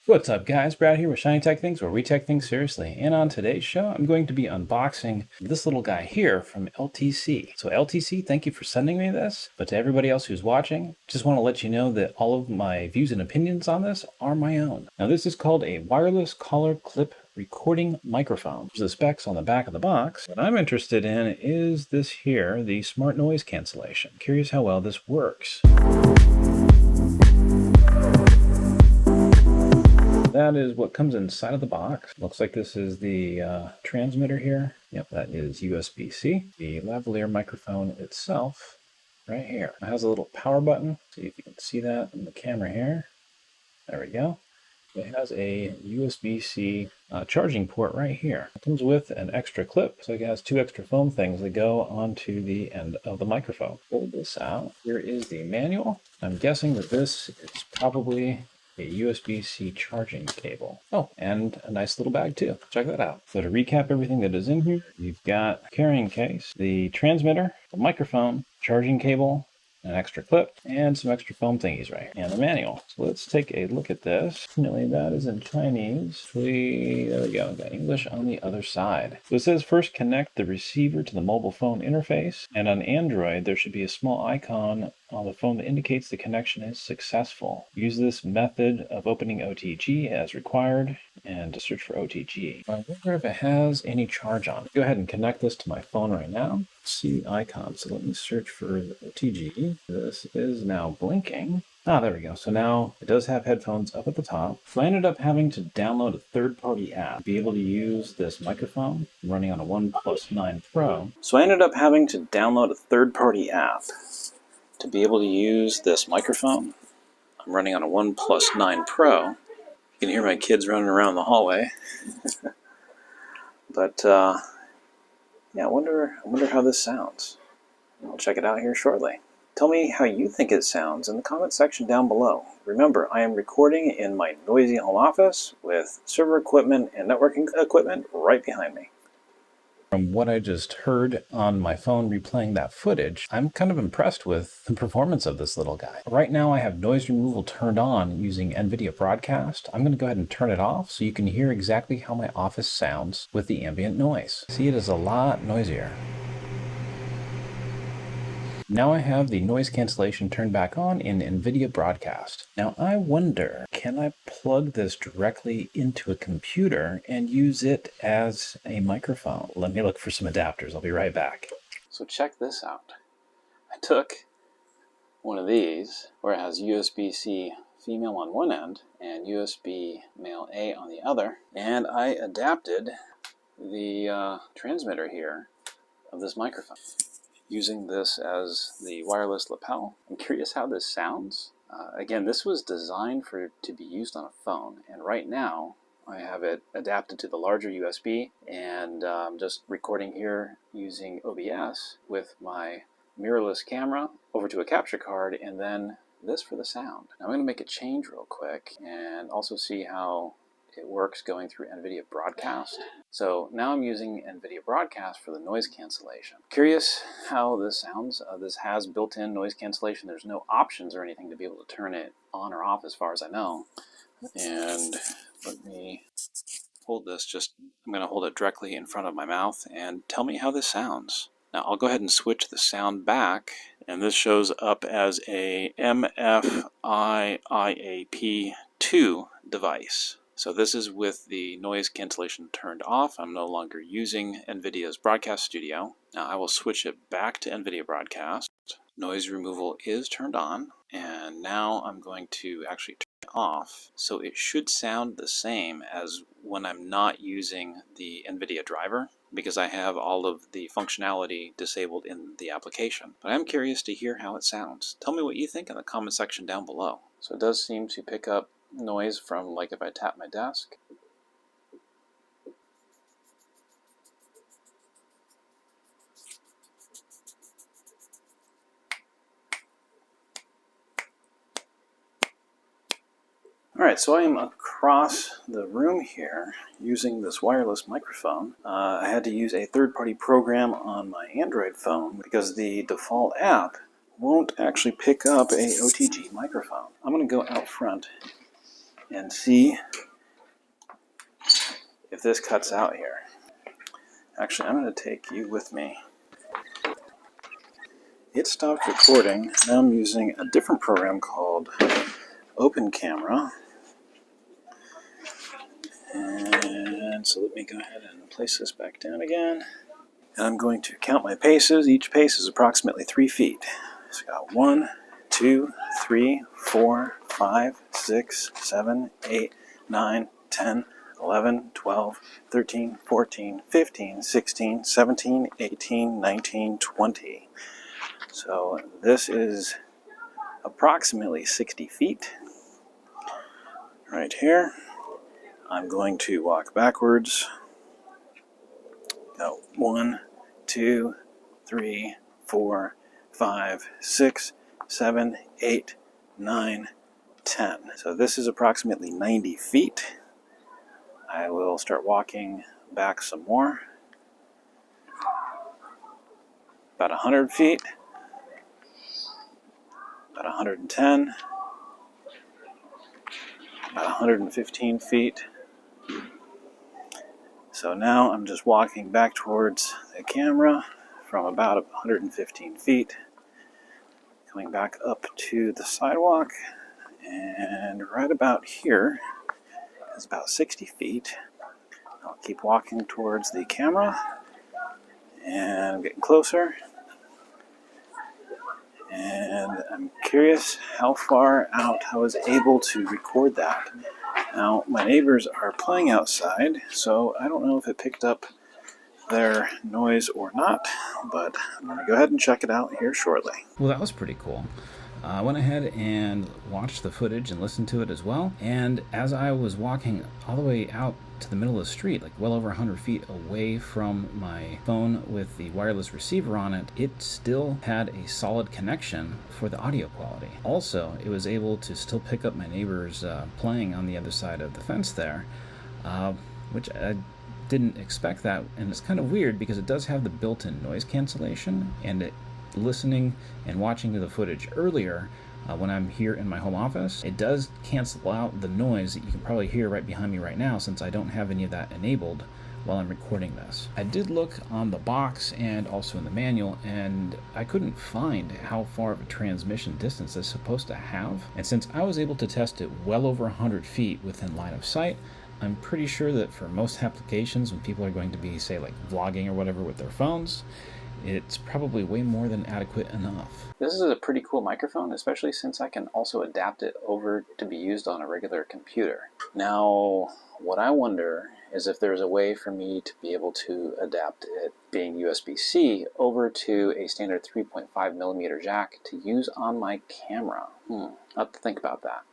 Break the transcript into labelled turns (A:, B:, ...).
A: What's up guys, Brad here with Shiny Tech Things, where we take things seriously. And on today's show, I'm going to be unboxing this little guy here from LTC. So LTC, thank you for sending me this. But to everybody else who's watching, just want to let you know that all of my views and opinions on this are my own. Now this is called a wireless collar clip recording microphone. There's the specs on the back of the box. What I'm interested in is this here, the smart noise cancellation. Curious how well this works. That is what comes inside of the box. Looks like this is the transmitter here. Yep, that is USB-C. The lavalier microphone itself, right here. It has a little power button. See if you can see that in the camera here. There we go. It has a USB-C charging port right here. It comes with an extra clip, so it has two extra foam things that go onto the end of the microphone. Pull this out. Here is the manual. I'm guessing that this is probably a USB-C charging cable. Oh, and a nice little bag too. Check that out. So to recap everything that is in here, you've got a carrying case, the transmitter, the microphone, charging cable, an extra clip, and some extra foam thingies right here, and the manual. So let's take a look at this. Fortunately, that is in Chinese. There we go, got English on the other side. So it says first connect the receiver to the mobile phone interface, and on Android, there should be a small icon on the phone that indicates the connection is successful. Use this method of opening OTG as required, and to search for OTG. I wonder if it has any charge on it. Go ahead and connect this to my phone right now. See the icon. So let me search for the OTG. This is now blinking. Ah, there we go. So now it does have headphones up at the top. So I ended up having to download a third-party app to be able to use this microphone. I'm running on a OnePlus 9 Pro. So I ended up having to download a third-party app to be able to use this microphone. I'm running on a OnePlus 9 Pro. You can hear my kids running around the hallway. But yeah, I wonder how this sounds. I'll check it out here shortly. Tell me how you think it sounds in the comment section down below. Remember, I am recording in my noisy home office with server equipment and networking equipment right behind me. From what I just heard on my phone replaying that footage, I'm kind of impressed with the performance of this little guy. Right now I have noise removal turned on using NVIDIA Broadcast. I'm going to go ahead and turn it off so you can hear exactly how my office sounds with the ambient noise. See, it is a lot noisier. Now I have the noise cancellation turned back on in NVIDIA Broadcast. Now I wonder, can I plug this directly into a computer and use it as a microphone? Let me look for some adapters. I'll be right back. So check this out. I took one of these where it has USB-C female on one end and USB male A on the other, and I adapted the transmitter here of this microphone, using this as the wireless lapel. I'm curious how this sounds. Again, this was designed to be used on a phone, and right now I have it adapted to the larger USB, and I'm just recording here using OBS with my mirrorless camera over to a capture card, and then this for the sound. Now I'm going to make a change real quick and also see how it works going through NVIDIA Broadcast. So now I'm using NVIDIA Broadcast for the noise cancellation. Curious how this sounds. This has built-in noise cancellation. There's no options or anything to be able to turn it on or off as far as I know. And let me hold this, I'm going to hold it directly in front of my mouth and tell me how this sounds. Now I'll go ahead and switch the sound back, and this shows up as a MFIIAP2 device. So this is with the noise cancellation turned off. I'm no longer using NVIDIA's Broadcast Studio. Now I will switch it back to NVIDIA Broadcast. Noise removal is turned on, and now I'm going to actually turn it off. So it should sound the same as when I'm not using the NVIDIA driver, because I have all of the functionality disabled in the application. But I'm curious to hear how it sounds. Tell me what you think in the comment section down below. So it does seem to pick up noise from, like, if I tap my desk. Alright, so I am across the room here using this wireless microphone. I had to use a third-party program on my Android phone because the default app won't actually pick up a OTG microphone. I'm going to go out front and see if this cuts out here. Actually, I'm going to take you with me. It stopped recording. Now I'm using a different program called Open Camera. And so let me go ahead and place this back down again. And I'm going to count my paces. Each pace is approximately 3 feet. So I got 1, 2, 3, 4, 5, 6, 7, 8, 9, 10, 11, 12, 13, 14, 15, 16, 17, 18, 19, 20. So this is approximately 60 feet right here. I'm going to walk backwards. Go 1, 2, 3, 4, 5, 6, 7, 8, 9, 10. So this is approximately 90 feet. I will start walking back some more. About 100 feet. About 110. About 115 feet. So now I'm just walking back towards the camera from about 115 feet. Coming back up to the sidewalk. And right about here is about 60 feet. I'll keep walking towards the camera. And I'm getting closer. And I'm curious how far out I was able to record that. Now, my neighbors are playing outside, so I don't know if it picked up their noise or not, but I'm going to go ahead and check it out here shortly.
B: Well, that was pretty cool. I went ahead and watched the footage and listened to it as well. And as I was walking all the way out to the middle of the street, like well over 100 feet away from my phone with the wireless receiver on it, it still had a solid connection for the audio quality. Also, it was able to still pick up my neighbors playing on the other side of the fence there, which I didn't expect that. And it's kind of weird because it does have the built-in noise cancellation, and listening and watching the footage earlier when I'm here in my home office, it does cancel out the noise that you can probably hear right behind me right now, since I don't have any of that enabled while I'm recording this. I did look on the box and also in the manual, and I couldn't find how far of a transmission distance it's supposed to have. And since I was able to test it well over 100 feet within line of sight, I'm pretty sure that for most applications, when people are going to be, say, like vlogging or whatever with their phones, it's probably way more than adequate enough.
A: This is a pretty cool microphone, especially since I can also adapt it over to be used on a regular computer. Now, what I wonder is if there's a way for me to be able to adapt it, being USB-C, over to a standard 3.5mm jack to use on my camera. I'll have to think about that.